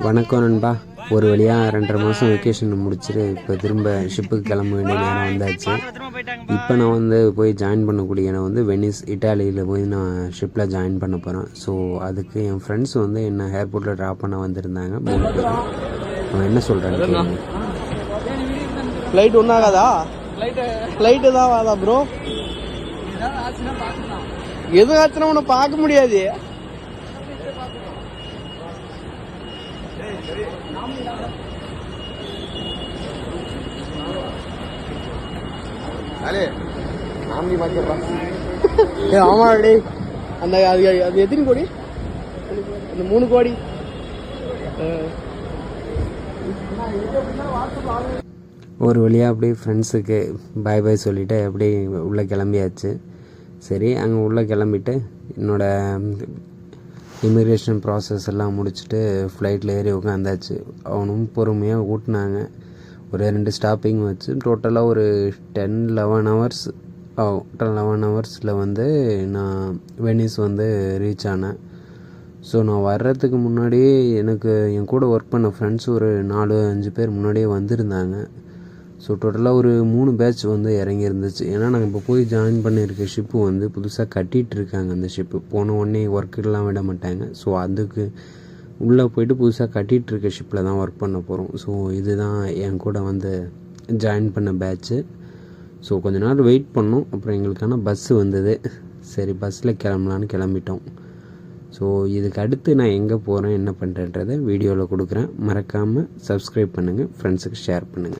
வணக்கம் நண்பா. ஒரு வழியாக 2.5 மாதம் வெக்கேஷன் முடிச்சுட்டு இப்போ திரும்ப ஷிப்புக்கு கிளம்ப வேண்டிய நேரம் வந்தாச்சு. இப்போ நான் போய் ஜாயின் பண்ணக்கூடிய நான் வெனிஸ் இட்டாலியில் போய் நான் ஷிப்பில் ஜாயின் பண்ண போகிறேன். ஸோ அதுக்கு என் ஃப்ரெண்ட்ஸ் என்னை ஏர்போர்ட்டில் ட்ராப் பண்ண வந்திருந்தாங்க 3 பேரும். அவன் என்ன சொல்கிறான்னு ஃப்ளைட் ஒன்றாகாதா? ஃப்ளைட்டு தான் வாதா ப்ரோ. எதுவும் ஆச்சுன்னா உன்னை பார்க்க முடியாது. ஆமாடி, அந்த அது எத்தனை கோடி? அந்த 3 கோடி. ஒரு வழியாக அப்படியே ஃப்ரெண்ட்ஸுக்கு பாய் பாய் சொல்லிவிட்டு அப்படியே உள்ளே கிளம்பியாச்சு. சரி, அங்கே உள்ளே கிளம்பிட்டு என்னோடய இமிக்ரேஷன் ப்ராசஸ் எல்லாம் முடிச்சுட்டு ஃப்ளைட்டில் ஏறி உட்காந்தாச்சு. அவனும் பொறுமையாக ஊட்டினாங்க. ஒரு 2 ஸ்டாப்பிங் வச்சு டோட்டலாக ஒரு 10-11 ஹவர்ஸ் ஆகும். 11 ஹவர்ஸில் நான் வெனிஸ் ரீச் ஆனேன். ஸோ நான் வர்றதுக்கு முன்னாடியே எனக்கு என் கூட ஒர்க் பண்ண ஃப்ரெண்ட்ஸ் ஒரு 4-5 பேர் முன்னாடியே வந்திருந்தாங்க. ஸோ டோட்டலாக ஒரு 3 பேட்ச் இறங்கியிருந்துச்சு. ஏன்னா நாங்கள் இப்போ போய் ஜாயின் பண்ணியிருக்க ஷிப்பு புதுசாக கட்டிகிட்டு இருக்காங்க. அந்த ஷிப்பு போன உடனே ஒர்க்குலாம் விட மாட்டாங்க. ஸோ அதுக்கு உள்ளே போய்ட்டு புதுசாக கட்டிகிட்டு இருக்க ஷிப்பில் தான் ஒர்க் பண்ண போகிறோம். ஸோ இதுதான் என் கூட ஜாயின் பண்ண பேட்ச்சு. ஸோ கொஞ்ச நேரம் வெயிட் பண்ணோம். அப்புறம் எங்களுக்கான பஸ்ஸு வந்தது. சரி, பஸ்ஸில் கிளம்பலான்னு கிளம்பிட்டோம். ஸோ இதுக்கு அடுத்து நான் எங்கே போகிறேன் என்ன பண்ணுறேன்றதை வீடியோவில் கொடுக்குறேன். மறக்காமல் சப்ஸ்கிரைப் பண்ணுங்கள், ஃப்ரெண்ட்ஸுக்கு ஷேர் பண்ணுங்கள்.